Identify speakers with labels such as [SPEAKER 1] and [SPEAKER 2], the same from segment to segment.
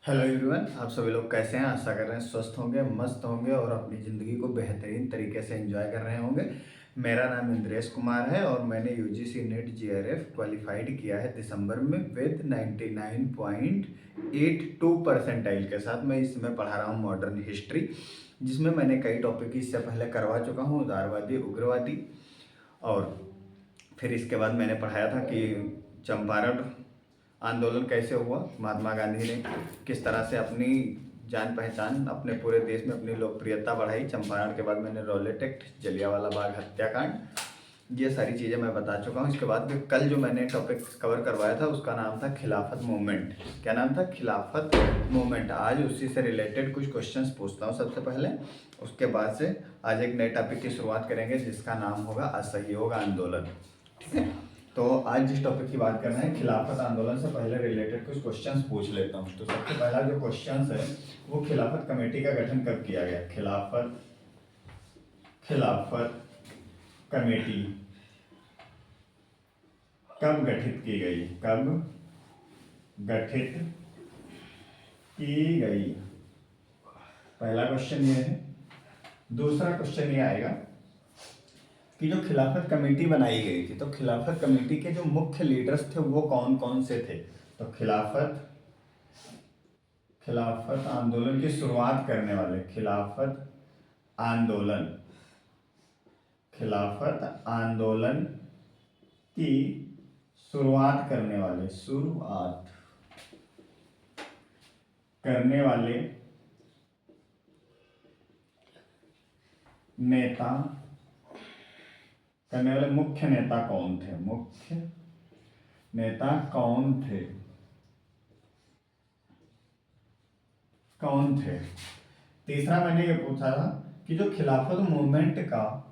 [SPEAKER 1] Hello everyone, आप सभी लोग कैसे हैं। आशा कर रहे हैं स्वस्थ होंगे, मस्त होंगे और अपनी ज़िंदगी को बेहतरीन तरीके से एंजॉय कर रहे होंगे। मेरा नाम इंद्रेश कुमार है और मैंने यूजीसी नेट जीआरएफ क्वालिफाइड किया है दिसंबर में विद 99.82 परसेंटाइल के साथ। मैं इस समय पढ़ा रहा हूँ मॉडर्न हिस्ट्री, जिसमें मैंने कई टॉपिक इससे पहले करवा चुका हूँ, उदारवादी, उग्रवादी। और फिर इसके बाद मैंने पढ़ाया था कि चंपारण आंदोलन कैसे हुआ, महात्मा गांधी ने किस तरह से अपनी जान पहचान, अपने पूरे देश में अपनी लोकप्रियता बढ़ाई। चंपारण के बाद मैंने रॉलेट एक्ट, जलियांवाला बाग हत्याकांड, ये सारी चीज़ें मैं बता चुका हूँ। इसके बाद फिर कल जो मैंने टॉपिक कवर करवाया था उसका नाम था खिलाफत मूवमेंट। क्या नाम था? खिलाफत मूवमेंट। आज उसी से रिलेटेड कुछ क्वेश्चंस पूछता हूँ सबसे पहले, उसके बाद से आज एक नए टॉपिक की शुरुआत करेंगे जिसका नाम होगा असहयोग आंदोलन। ठीक है, तो आज जिस टॉपिक की बात करना है खिलाफत आंदोलन से पहले रिलेटेड कुछ क्वेश्चंस पूछ लेता हूँ। तो सबसे पहला जो क्वेश्चंस है वो खिलाफत कमेटी का गठन कब किया गया? खिलाफत कमेटी कब गठित की गई? कब गठित की गई? पहला क्वेश्चन ये है। दूसरा क्वेश्चन ये आएगा कि जो खिलाफत कमेटी बनाई गई थी तो खिलाफत कमेटी के जो मुख्य लीडर्स थे वो कौन कौन से थे? तो खिलाफत आंदोलन की शुरुआत करने वाले, खिलाफत आंदोलन की शुरुआत करने वाले मुख्य नेता कौन थे? तीसरा मैंने ये पूछा था कि जो खिलाफत मूवमेंट का,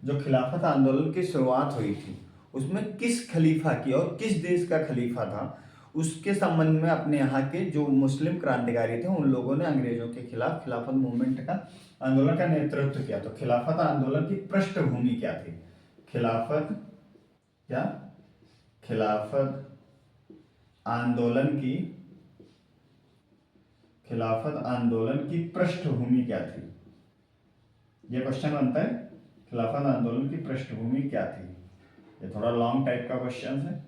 [SPEAKER 1] जो खिलाफत आंदोलन की शुरुआत हुई थी उसमें किस खलीफा की और किस देश का खलीफा था, उसके संबंध में अपने यहाँ के जो मुस्लिम क्रांतिकारी थे उन लोगों ने अंग्रेजों के खिलाफ खिलाफत मूवमेंट का आंदोलन का नेतृत्व किया। तो खिलाफत आंदोलन की पृष्ठभूमि क्या थी? खिलाफत आंदोलन की पृष्ठभूमि क्या थी? ये क्वेश्चन बनता है, खिलाफत आंदोलन की पृष्ठभूमि क्या थी? ये थोड़ा लॉन्ग टाइप का क्वेश्चन है,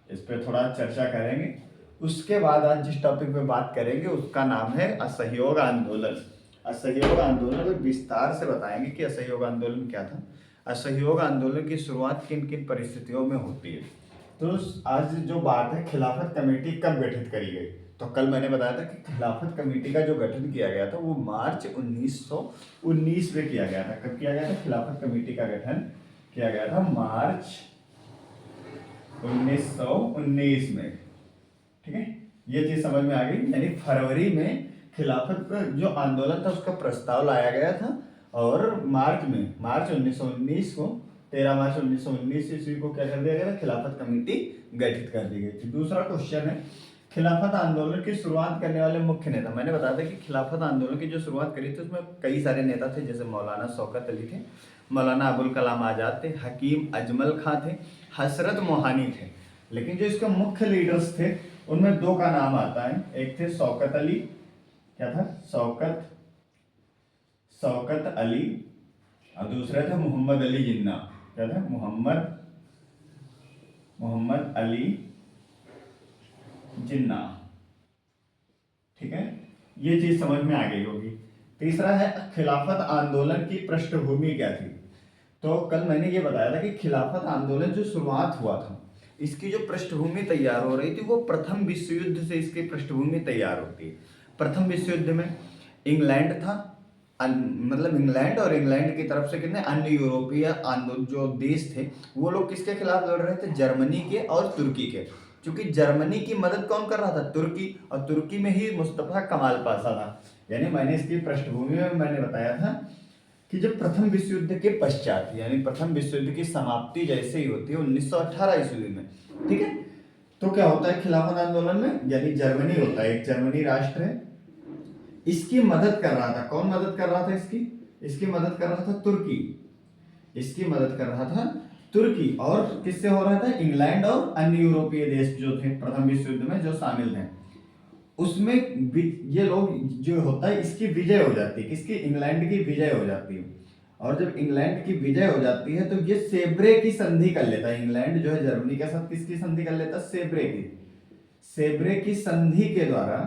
[SPEAKER 1] इस पे थोड़ा चर्चा करेंगे। उसके बाद आज जिस टॉपिक पे बात करेंगे उसका नाम है असहयोग आंदोलन। असहयोग आंदोलन में विस्तार से बताएंगे कि असहयोग आंदोलन क्या था, असहयोग आंदोलन की शुरुआत किन किन परिस्थितियों में होती है। तो आज जो बात है खिलाफत कमेटी कब गठित करी गई, तो कल मैंने बताया था कि खिलाफत कमेटी का जो गठन किया गया था वो मार्च 1919 में किया गया था। कब किया गया था? खिलाफत कमेटी का गठन किया गया था मार्च 1919 में। ठीक है, ये चीज समझ में आ गई। यानी फरवरी में खिलाफत का जो आंदोलन था उसका प्रस्ताव लाया गया था और मार्च 1919 को, 13 मार्च 1919 ईस्वी को क्या कर दिया गया था? खिलाफत कमेटी गठित कर दी गई थी। दूसरा क्वेश्चन है खिलाफत आंदोलन की शुरुआत करने वाले मुख्य नेता। मैंने बताया था कि खिलाफत आंदोलन की जो शुरुआत करी थी उसमें कई सारे नेता थे, जैसे मौलाना शौकत अली थे, मौलाना अबुल कलाम आजाद थे, हकीम अजमल खां थे, हसरत मोहानी थे। लेकिन जो इसके मुख्य लीडर्स थे उनमें दो का नाम आता है। एक थे शौकत अली, क्या था? शौकत अली, और दूसरे थे मोहम्मद अली जिन्ना। क्या था? मोहम्मद अली जिन्ना। ठीक है, ये चीज समझ में आ गई होगी। तीसरा है खिलाफत आंदोलन की पृष्ठभूमि क्या थी। तो कल मैंने ये बताया था कि खिलाफत आंदोलन जो शुरुआत हुआ था इसकी जो पृष्ठभूमि तैयार हो रही थी वो प्रथम विश्व युद्ध से इसकी पृष्ठभूमि तैयार होती है। प्रथम विश्व युद्ध में इंग्लैंड था, मतलब इंग्लैंड और इंग्लैंड की तरफ से कितने अन्य यूरोपीय जो देश थे वो लोग किसके खिलाफ लड़ रहे थे? जर्मनी के और तुर्की के। क्योंकि जर्मनी की मदद कौन कर रहा था? तुर्की, और तुर्की में ही मुस्तफा कमाल पाशा था। यानी मैंने इसकी पृष्ठभूमि में मैंने बताया था कि जब प्रथम विश्व युद्ध के पश्चात, यानी प्रथम विश्व युद्ध की समाप्ति जैसे ही होती है 1918 ईस्वी में, ठीक है, तो क्या होता है खिलाफत आंदोलन में? यानी जर्मनी होता है, एक जर्मनी राष्ट्र है, इसकी मदद कर रहा था। कौन मदद कर रहा था इसकी मदद कर रहा था तुर्की। इसकी मदद कर रहा था तुर्की, और किससे हो रहा था? इंग्लैंड और अन्य यूरोपीय देश जो थे प्रथम विश्व युद्ध में जो शामिल थे उसमें ये लोग जो होता है इसकी विजय हो जाती है, किसकी, इंग्लैंड की विजय हो जाती है। और जब इंग्लैंड की विजय हो जाती है तो ये सेब्रे की संधि कर लेता है, इंग्लैंड जो है जर्मनी के साथ किसकी संधि कर लेता है, सेब्रे की संधि के द्वारा,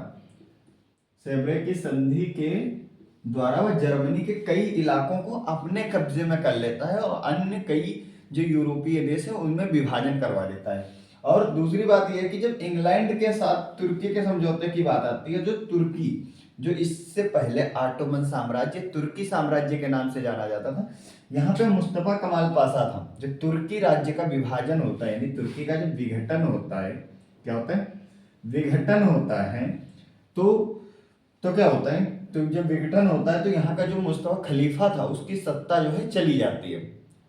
[SPEAKER 1] सेब्रे की संधि के द्वारा वह जर्मनी के कई इलाकों को अपने कब्जे में कर लेता है और अन्य कई जो यूरोपीय देश है उनमें विभाजन करवा देता है। और दूसरी बात यह है कि जब इंग्लैंड के साथ तुर्की के समझौते की बात आती है, जो तुर्की, जो इससे पहले ऑटोमन साम्राज्य तुर्की साम्राज्य के नाम से जाना जाता था, यहाँ पे मुस्तफा कमाल पाशा था। जब तुर्की राज्य का विभाजन होता है, यानी तुर्की का जब विघटन होता है, क्या होता है, विघटन होता है, तो क्या होता है, तो जब विघटन होता है तो यहाँ का जो मुस्तफा खलीफा था उसकी सत्ता जो है चली जाती है,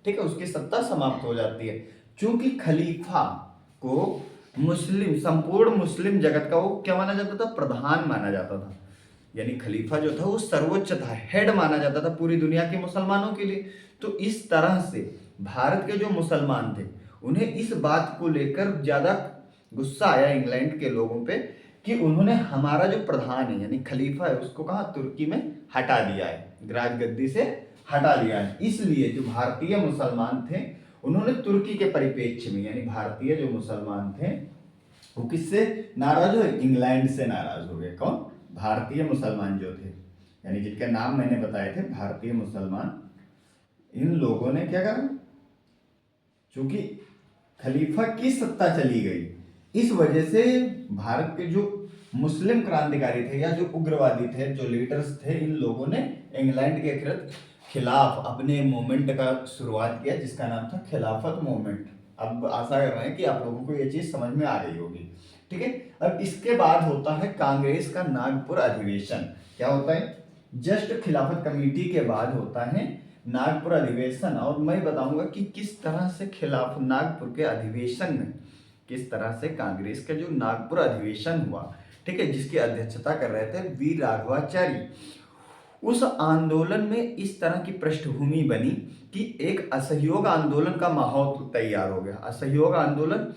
[SPEAKER 1] ठीक है, उसकी सत्ता समाप्त हो जाती है। चूंकि खलीफा को मुस्लिम, संपूर्ण मुस्लिम जगत का वो क्या माना जाता था, प्रधान माना जाता था, यानी खलीफा जो था वो सर्वोच्च था, हेड माना जाता था पूरी दुनिया के मुसलमानों के लिए। तो इस तरह से भारत के जो मुसलमान थे उन्हें इस बात को लेकर ज्यादा गुस्सा आया इंग्लैंड के लोगों पे कि उन्होंने हमारा जो प्रधान है यानी खलीफा है उसको कहा तुर्की में हटा दिया है, राजगद्दी से हटा दिया है। इसलिए जो भारतीय मुसलमान थे उन्होंने तुर्की के परिप्रेक्ष्य में, यानी भारतीय जो मुसलमान थे वो किससे नाराज हुए, इंग्लैंड से नाराज हो गए। कौन, भारतीय मुसलमान जो थे, यानी जिनके नाम मैंने बताए थे भारतीय मुसलमान, इन लोगों ने क्या करा, चूंकि खलीफा की सत्ता चली गई, इस वजह से भारत के जो मुस्लिम क्रांतिकारी थे या जो उग्रवादी थे, जो लीडर्स थे, इन लोगों ने इंग्लैंड के खिलाफ अपने मूवमेंट का शुरुआत किया जिसका नाम था खिलाफत मूवमेंट। अब आशा कर रहे हैं कि आप लोगों को ये चीज समझ में आ गई होगी, ठीक है। अब इसके बाद होता है कांग्रेस का नागपुर अधिवेशन। क्या होता है, जस्ट खिलाफत कमेटी के बाद होता है नागपुर अधिवेशन। और मैं बताऊंगा कि किस तरह से खिलाफ नागपुर के अधिवेशन में किस तरह से कांग्रेस का जो नागपुर अधिवेशन हुआ, ठीक है, जिसकी अध्यक्षता कर रहे थे वी राघवाचारी, उस आंदोलन में इस तरह की पृष्ठभूमि बनी कि एक असहयोग आंदोलन का माहौल तैयार हो गया। असहयोग आंदोलन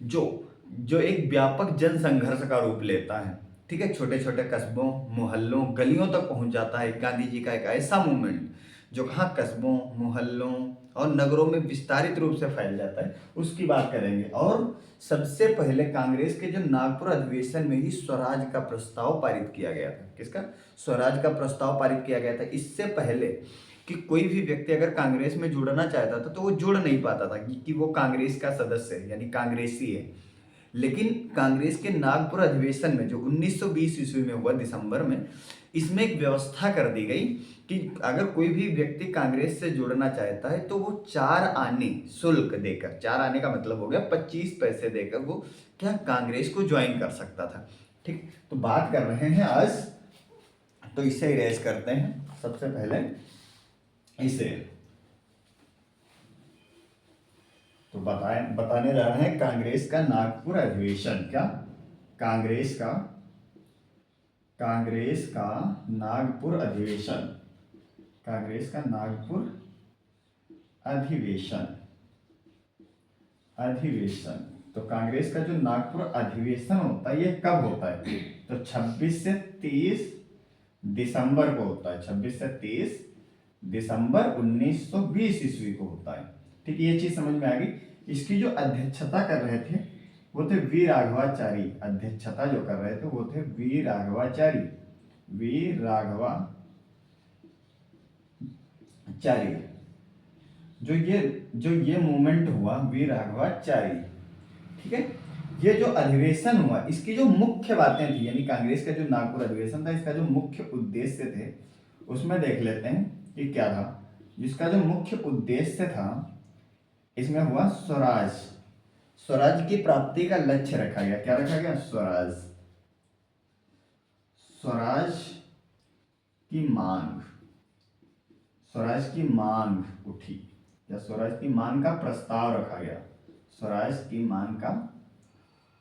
[SPEAKER 1] जो जो एक व्यापक जन संघर्ष का रूप लेता है, ठीक है, छोटे छोटे कस्बों, मोहल्लों, गलियों तक पहुंच जाता है। गांधी जी का एक ऐसा मूवमेंट जो कहाँ कस्बों, मोहल्लों और नगरों में विस्तारित रूप से फैल जाता है, उसकी बात करेंगे। और सबसे पहले कांग्रेस के जो नागपुर अधिवेशन में ही स्वराज का प्रस्ताव पारित किया गया था। किसका, स्वराज का प्रस्ताव पारित किया गया था। इससे पहले कि कोई भी व्यक्ति अगर कांग्रेस में जुड़ना चाहता था तो वो जुड़ नहीं पाता था कि वो कांग्रेस का सदस्य है यानी कांग्रेसी है। लेकिन कांग्रेस के नागपुर अधिवेशन में जो 1920 ईस्वी में हुआ दिसंबर में, इसमें एक व्यवस्था कर दी गई कि अगर कोई भी व्यक्ति कांग्रेस से जुड़ना चाहता है तो वो 4 आने शुल्क देकर, 4 आने का मतलब हो गया 25 पैसे देकर वो क्या कांग्रेस को ज्वाइन कर सकता था, ठीक। तो बात कर रहे हैं आज, तो इसे इरेज करते हैं सबसे पहले इसे। तो बताने जा रहे हैं कांग्रेस का नागपुर अधिवेशन। क्या, कांग्रेस का नागपुर अधिवेशन, कांग्रेस का नागपुर अधिवेशन। तो कांग्रेस का जो नागपुर अधिवेशन होता है ये कब होता है, तो 26 से 30 दिसंबर को होता है। 26 से 30 दिसंबर 1920 ईस्वी को होता है, ठीक। ये चीज समझ में आ गई। इसकी जो अध्यक्षता कर रहे थे वो थे वी राघवाचारी, अध्यक्षता जो कर रहे थे वो थे वी राघवाचारी, जो ये मूवमेंट हुआ वी राघवाचारी, ठीक है। ये जो अधिवेशन हुआ इसकी जो मुख्य बातें थी, यानी कांग्रेस का जो नागपुर अधिवेशन था इसका जो मुख्य उद्देश्य थे उसमें देख लेते हैं कि क्या था। जिसका जो मुख्य उद्देश्य था इसमें हुआ स्वराज, स्वराज की प्राप्ति का लक्ष्य रखा गया। क्या रखा गया, स्वराज की मांग उठी या स्वराज की मांग का प्रस्ताव रखा गया, स्वराज की मांग का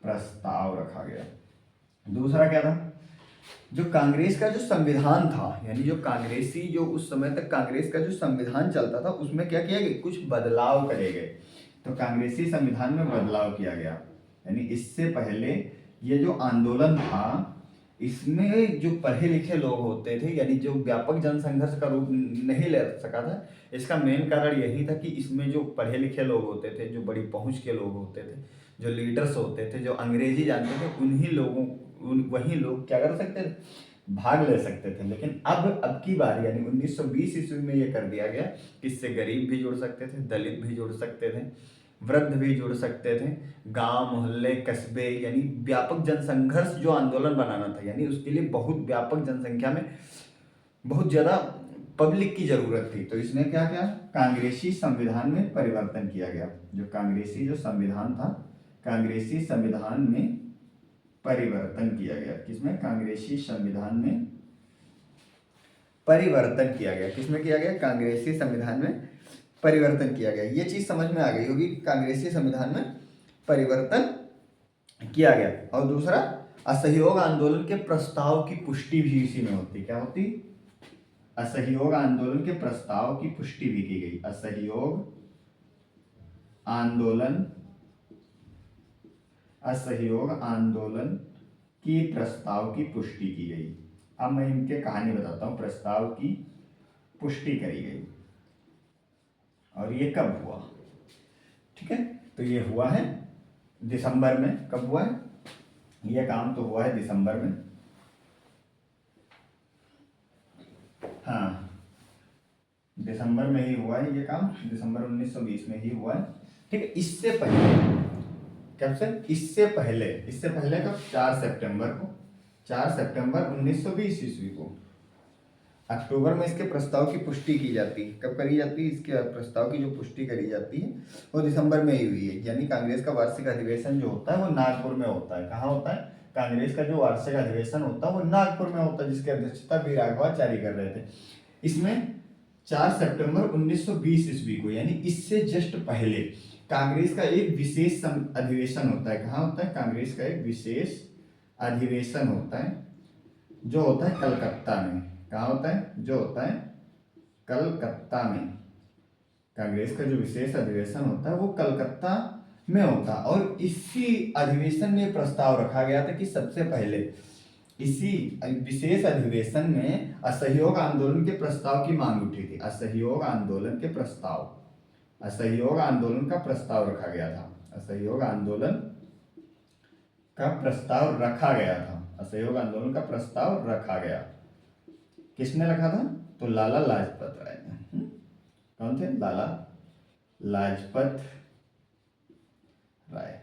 [SPEAKER 1] प्रस्ताव रखा गया। दूसरा क्या था, जो कांग्रेस का जो संविधान था, यानी जो कांग्रेसी जो उस समय तक कांग्रेस का जो संविधान चलता था उसमें क्या किया गया, कुछ बदलाव करे गए। तो कांग्रेसी संविधान में बदलाव किया गया, यानी इससे पहले ये जो आंदोलन था इसमें जो पढ़े लिखे लोग होते थे, यानी जो व्यापक जनसंघर्ष का रूप नहीं ले सका था, इसका मेन कारण यही था कि इसमें जो पढ़े लिखे लोग होते थे, जो बड़ी पहुंच के लोग होते थे, जो लीडर्स होते थे, जो अंग्रेजी जानते थे, उन्हीं लोगों वही लोग क्या कर सकते थे, भाग ले सकते थे। लेकिन अब की बार यानी 1920 ईस्वी में ये कर दिया गया कि इससे गरीब भी जुड़ सकते थे, दलित भी जुड़ सकते थे, वृद्ध भी जुड़ सकते थे, गांव मोहल्ले कस्बे, यानी व्यापक जनसंघर्ष जो आंदोलन बनाना था, यानी उसके लिए बहुत व्यापक जनसंख्या में बहुत ज़्यादा पब्लिक की जरूरत थी। तो इसने क्या किया, कांग्रेसी संविधान में परिवर्तन किया गया। जो कांग्रेसी जो संविधान था, कांग्रेसी संविधान में परिवर्तन किया गया। किसमें, कांग्रेसी संविधान में परिवर्तन किया गया। किसमें किया गया, कांग्रेसी संविधान में परिवर्तन किया गया। ये चीज समझ में आ गई होगी, कांग्रेसी संविधान में परिवर्तन किया गया। और दूसरा, असहयोग आंदोलन के प्रस्ताव की पुष्टि भी इसी में होती। क्या होती, असहयोग आंदोलन के प्रस्ताव की पुष्टि भी की गई। असहयोग आंदोलन, असहयोग आंदोलन की प्रस्ताव की पुष्टि की गई। अब मैं इनके कहानी बताता हूं। प्रस्ताव की पुष्टि करी गई और ये कब हुआ, ठीक है, तो ये हुआ है दिसंबर में। कब हुआ है, ये काम तो हुआ है दिसंबर में। हाँ, दिसंबर में ही हुआ है ये काम, दिसंबर 1920 में ही हुआ है, ठीक है। इससे पहले, कब से, इससे पहले कब, 4 सितंबर को, 4 सितंबर 1920 ईस्वी को अक्टूबर में इसके प्रस्ताव की पुष्टि की जाती है। कब करी जाती है, इसके प्रस्ताव की जो पुष्टि करी जाती है वो दिसंबर में ही हुई है। यानी कांग्रेस का वार्षिक अधिवेशन जो होता है वो नागपुर में होता है। कहाँ होता है, कांग्रेस का जो वार्षिक अधिवेशन होता है वो नागपुर में होता है, जिसकी अध्यक्षता बी राघवाचारी कर रहे थे। इसमें 4 सितंबर 1920 ईस्वी को, यानी इससे जस्ट पहले कांग्रेस का एक विशेष अधिवेशन होता है। कहाँ होता है, कांग्रेस का एक विशेष अधिवेशन होता है जो होता है कलकत्ता में। कहाँ होता है, जो होता है कलकत्ता में। कांग्रेस का जो विशेष अधिवेशन होता है वो कलकत्ता में होता है। और इसी अधिवेशन में प्रस्ताव रखा गया था कि सबसे पहले इसी विशेष अधिवेशन में असहयोग आंदोलन के प्रस्ताव की मांग उठी थी। असहयोग आंदोलन के प्रस्ताव, असहयोग आंदोलन का प्रस्ताव रखा गया था। असहयोग आंदोलन का प्रस्ताव रखा गया था। असहयोग आंदोलन का प्रस्ताव रखा गया। किसने रखा था, तो लाला लाजपत राय ने। कौन थे, लाला लाजपत राय।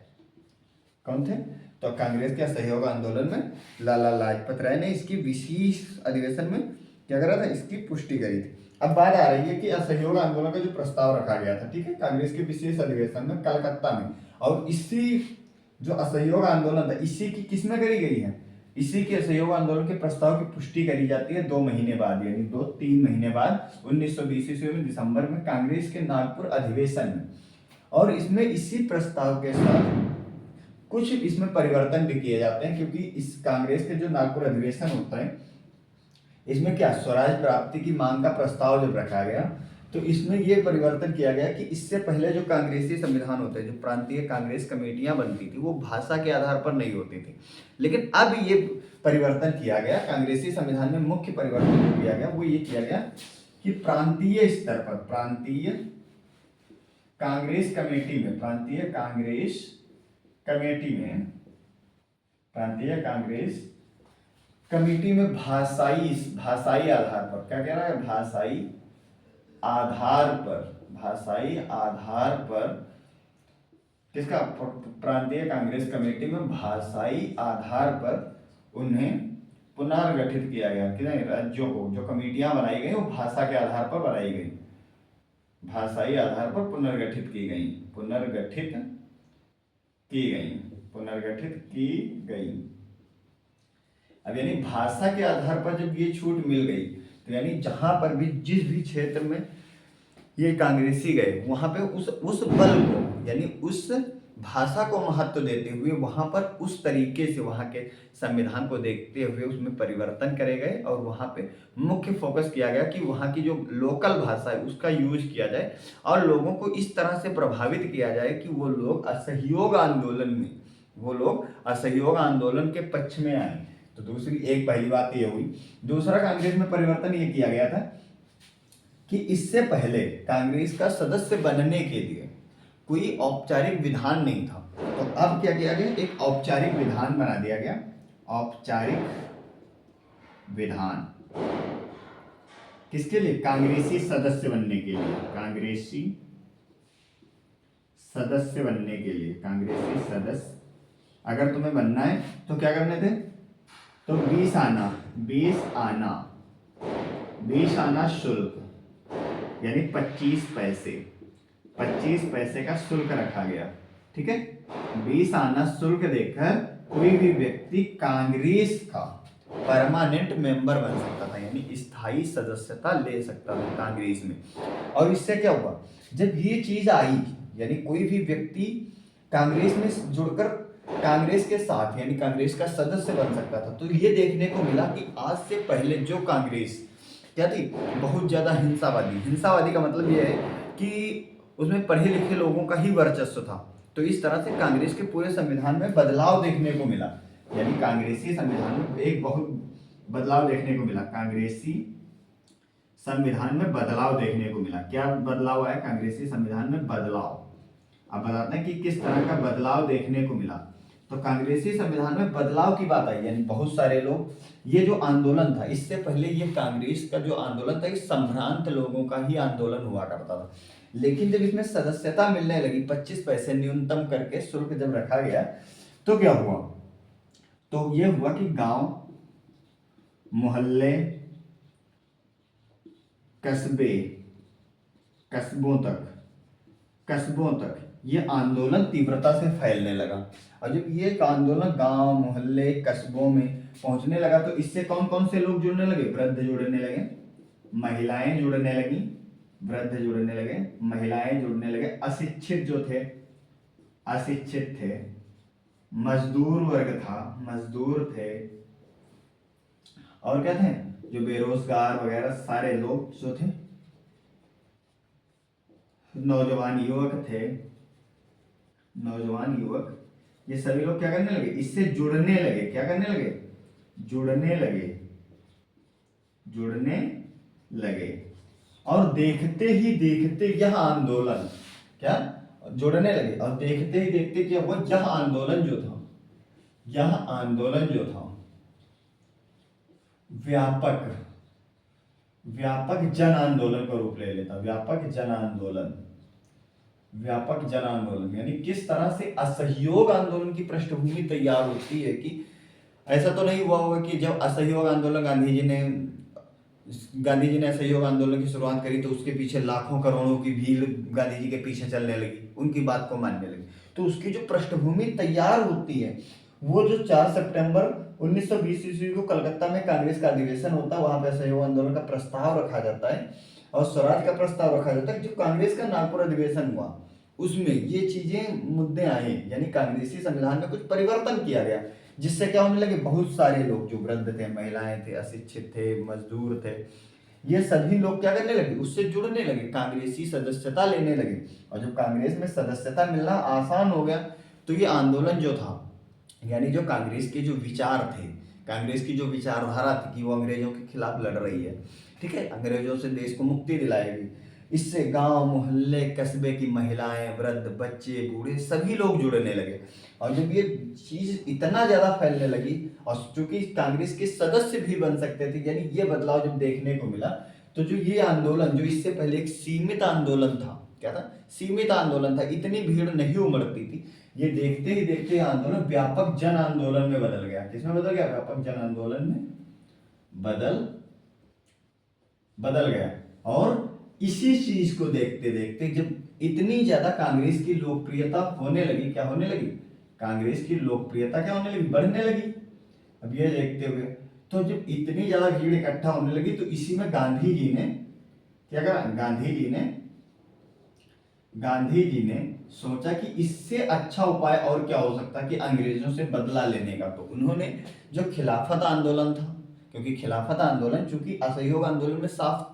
[SPEAKER 1] कौन थे, तो कांग्रेस के असहयोग आंदोलन में लाला लाजपत राय ने इसकी विशेष अधिवेशन में क्या करा था, इसकी पुष्टि करी थी। अब बात आ रही है कि असहयोग आंदोलन का जो प्रस्ताव रखा गया था, ठीक है, कांग्रेस के विशेष अधिवेशन में कलकत्ता में, और इसी जो असहयोग आंदोलन था इसी की किसमें करी गई है, इसी के असहयोग आंदोलन के प्रस्ताव की पुष्टि करी जाती है 2 महीने बाद, यानी 2-3 महीने बाद 1920 ईस्वी में दिसंबर में कांग्रेस के नागपुर अधिवेशन में। और इसमें इसी प्रस्ताव के साथ कुछ इसमें परिवर्तन भी किए जाते हैं, क्योंकि इस कांग्रेस के जो नागपुर अधिवेशन होता है इसमें क्या, स्वराज प्राप्ति की मांग का प्रस्ताव जब रखा गया तो इसमें यह परिवर्तन किया गया कि इससे पहले जो कांग्रेसी संविधान होते हैं, जो प्रांतीय कांग्रेस कमेटियां बनती थी, वो भाषा के आधार पर नहीं होती थी। लेकिन अब ये परिवर्तन किया गया, कांग्रेसी संविधान में मुख्य परिवर्तन जो किया गया वो ये किया गया कि प्रांतीय स्तर पर, प्रांतीय कांग्रेस कमेटी में, प्रांतीय कांग्रेस कमेटी में, प्रांतीय कांग्रेस कमेटी में भाषाई आधार पर, क्या कह रहा है, भाषाई आधार पर किसका, प्रांतीय कांग्रेस कमेटी में भाषाई आधार पर उन्हें पुनर्गठित किया गया। कितने राज्यों को, जो कमेटियां बनाई गई वो भाषा के आधार पर बनाई गई, भाषाई आधार पर पुनर्गठित की गई, पुनर्गठित की गई। अब यानी भाषा के आधार पर जब ये छूट मिल गई तो यानी जहां पर भी, जिस भी क्षेत्र में ये कांग्रेसी गए वहां पे उस बल को, यानी उस भाषा को महत्व देते हुए वहां पर उस तरीके से वहां के संविधान को देखते हुए उसमें परिवर्तन करे गए और वहां पे मुख्य फोकस किया गया कि वहां की जो लोकल भाषा है उसका यूज किया जाए और लोगों को इस तरह से प्रभावित किया जाए कि वो लोग असहयोग आंदोलन में वो लोग असहयोग आंदोलन के पक्ष में आए। तो दूसरी एक पहली बात ये हुई। दूसरा, कांग्रेस में परिवर्तन ये किया गया था कि इससे पहले कांग्रेस का सदस्य बनने के लिए कोई औपचारिक विधान नहीं था। तो अब क्या किया गया, एक औपचारिक विधान बना दिया गया। औपचारिक विधान किसके लिए? कांग्रेसी सदस्य बनने के लिए। कांग्रेसी सदस्य बनने के लिए, कांग्रेसी सदस्य अगर तुम्हें बनना है तो क्या करने थे? तो 20 आना, 20 आना शुल्क, यानी 25 पैसे, 25 पैसे का शुल्क रखा गया। ठीक है, 20 आना शुल्क देकर कोई भी व्यक्ति कांग्रेस का परमानेंट मेंबर बन सकता था, यानी स्थायी सदस्यता ले सकता था कांग्रेस में। और इससे क्या हुआ, जब ये चीज आई, यानी कोई भी व्यक्ति कांग्रेस में जुड़कर कांग्रेस के साथ यानी कांग्रेस का सदस्य बन सकता था, तो ये देखने को मिला कि आज से पहले जो कांग्रेस क्या थी, बहुत ज्यादा हिंसावादी। हिंसावादी का मतलब ये है कि उसमें पढ़े लिखे लोगों का ही वर्चस्व था। तो इस तरह से कांग्रेस के पूरे संविधान में बदलाव देखने को मिला, यानी कांग्रेसी संविधान में एक बहुत बदलाव देखने को मिला। कांग्रेसी संविधान में बदलाव देखने को मिला। क्या बदलाव आया कांग्रेसी संविधान में? बदलाव। अब बताते हैं कि किस तरह का बदलाव देखने को मिला। तो कांग्रेसी संविधान में बदलाव की बात आई, यानी बहुत सारे लोग, ये जो आंदोलन था, इससे पहले ये कांग्रेस का जो आंदोलन था, ये संभ्रांत लोगों का ही आंदोलन हुआ करता था। लेकिन जब इसमें सदस्यता मिलने लगी, 25 पैसे न्यूनतम करके शुल्क जब रखा गया, तो क्या हुआ? तो ये हुआ कि गांव, मोहल्ले, कस्बों तक ये आंदोलन तीव्रता से फैलने लगा। और जब ये आंदोलन गांव, मोहल्ले, कस्बों में पहुंचने लगा, तो इससे कौन कौन से लोग जुड़ने लगे? वृद्ध जुड़ने लगे, महिलाएं जुड़ने लगी, वृद्ध जुड़ने लगे, महिलाएं जुड़ने लगे, अशिक्षित जो थे, अशिक्षित थे, मजदूर वर्ग था, मजदूर थे, और क्या थे? जो बेरोजगार वगैरह सारे लोग जो थे, नौजवान युवक थे, नौजवान युवक, ये सभी लोग क्या करने लगे? इससे जुड़ने लगे। क्या करने लगे? जुड़ने लगे, जुड़ने लगे। और देखते ही देखते यह आंदोलन क्या जुड़ने लगे, और देखते ही देखते क्या हुआ, यह आंदोलन जो था, यह आंदोलन जो था व्यापक जन आंदोलन का रूप ले लेता। व्यापक जन आंदोलन, व्यापक जन आंदोलन, यानी किस तरह से असहयोग आंदोलन की पृष्ठभूमि तैयार होती है कि ऐसा तो नहीं हुआ होगा कि जब असहयोग आंदोलन गांधी जी ने असहयोग आंदोलन की शुरुआत करी तो उसके पीछे लाखों करोड़ों की भीड़ गांधी जी के पीछे चलने लगी, उनकी बात को मानने लगी। तो उसकी जो पृष्ठभूमि तैयार होती है, वो जो 4 सितंबर 1920 ईस्वी को कलकत्ता में कांग्रेस का अधिवेशन होता है, वहां पे असहयोग आंदोलन का प्रस्ताव रखा जाता है और स्वराज का प्रस्ताव रखा जाता है। जो कांग्रेस का नागपुर अधिवेशन हुआ, उसमें ये चीजें मुद्दे आए, यानी कांग्रेसी संविधान में कुछ परिवर्तन किया गया, जिससे क्या होने लगे, बहुत सारे लोग जो वृद्ध थे, महिलाएं थे, अशिक्षित थे, मजदूर थे, ये सभी लोग क्या करने लगे, उससे जुड़ने लगे, कांग्रेसी सदस्यता लेने लगे। और जब कांग्रेस में सदस्यता मिलना आसान हो गया, तो ये आंदोलन जो था, यानी जो कांग्रेस के जो विचार थे, कांग्रेस की जो विचारधारा थी कि वो अंग्रेजों के खिलाफ लड़ रही है, ठीक है, अंग्रेजों से देश को मुक्ति दिलाएगी, इससे गांव, मोहल्ले, कस्बे की महिलाएं, वृद्ध, बच्चे, बूढ़े सभी लोग जुड़ने लगे। और जब ये चीज इतना ज्यादा फैलने लगी, और चूंकि कांग्रेस के सदस्य भी बन सकते थे, यानी ये बदलाव जब देखने को मिला, तो जो ये आंदोलन, जो इससे पहले एक सीमित आंदोलन था, क्या था? सीमित आंदोलन था, इतनी भीड़ नहीं उमड़ती थी, ये देखते ही देखते आंदोलन व्यापक जन आंदोलन में बदल गया। किसमें बदल गया? व्यापक जन आंदोलन में बदल गया। और इसी चीज को देखते देखते जब इतनी ज्यादा कांग्रेस की लोकप्रियता होने लगी, क्या होने लगी? कांग्रेस की लोकप्रियता क्या होने लगी? बढ़ने लगी। अब ये देखते हुए, तो जब इतनी ज्यादा भीड़ इकट्ठा होने लगी, तो इसी में गांधी जी ने क्या करा? गांधी जी ने सोचा कि इससे अच्छा उपाय और क्या हो सकता है कि अंग्रेजों से बदला लेने का। तो उन्होंने जो खिलाफत आंदोलन था, क्योंकि खिलाफत आंदोलन चूंकि असहयोग आंदोलन में साफ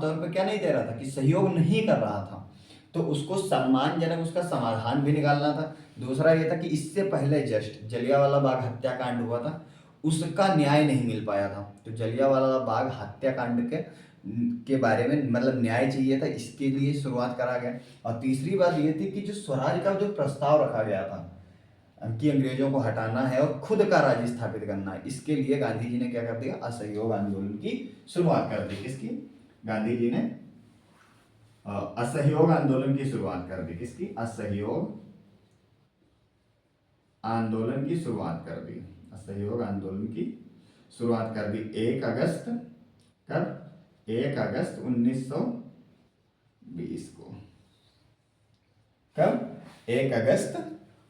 [SPEAKER 1] तौर पर क्या नहीं दे रहा था कि सहयोग नहीं कर रहा था, तो उसको सम्मानजनक उसका समाधान भी निकालना था। दूसरा ये था कि इससे पहले जस्ट जलियांवाला बाग हत्याकांड हुआ था, उसका न्याय नहीं मिल पाया था। तो जलियांवाला बाग हत्याकांड के बारे में मतलब न्याय चाहिए था, इसके लिए शुरुआत करा गया। और तीसरी बात ये थी कि जो स्वराज का जो प्रस्ताव रखा गया था कि अंग्रेजों को हटाना है और खुद का राज्य स्थापित करना है, इसके लिए गांधी जी ने क्या कर दिया, असहयोग आंदोलन की शुरुआत कर दी। किसकी? गांधी जी ने असहयोग आंदोलन की शुरुआत कर दी। किसकी? असहयोग आंदोलन की शुरुआत कर दी। असहयोग आंदोलन की शुरुआत कर दी 1 अगस्त, कब? 1 अगस्त 1920 को। कब? 1 अगस्त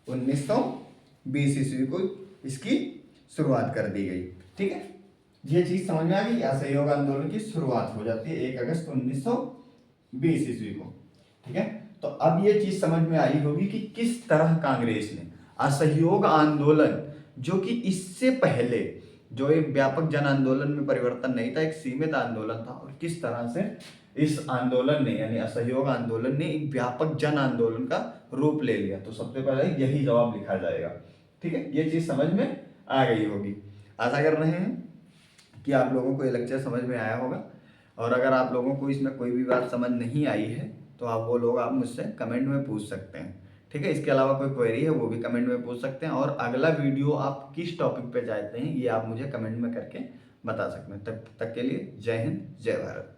[SPEAKER 1] 1920 ईस्वी को इसकी शुरुआत कर दी गई। ठीक है, ये चीज समझ में आ गई। असहयोग आंदोलन की शुरुआत हो जाती है 1 अगस्त 1920 ईस्वी को। ठीक है, तो अब ये चीज समझ में आई होगी कि किस तरह कांग्रेस ने असहयोग आंदोलन, जो कि इससे पहले जो एक व्यापक जन आंदोलन में परिवर्तन नहीं था, एक सीमित आंदोलन था, और किस तरह से इस आंदोलन ने यानी असहयोग आंदोलन ने एक व्यापक जन आंदोलन का रूप ले लिया। तो सबसे पहले यही जवाब लिखा जाएगा। ठीक है, ये चीज समझ में आ गई होगी। आशा कर रहे हैं कि आप लोगों को ये लेक्चर समझ में आया होगा। और अगर आप लोगों को इसमें कोई भी बात समझ नहीं आई है तो आप वो लोग आप मुझसे कमेंट में पूछ सकते हैं। ठीक है, इसके अलावा कोई क्वेरी है वो भी कमेंट में पूछ सकते हैं। और अगला वीडियो आप किस टॉपिक पे चाहते हैं ये आप मुझे कमेंट में करके बता सकते हैं। तब तक के लिए जय हिंद, जय भारत।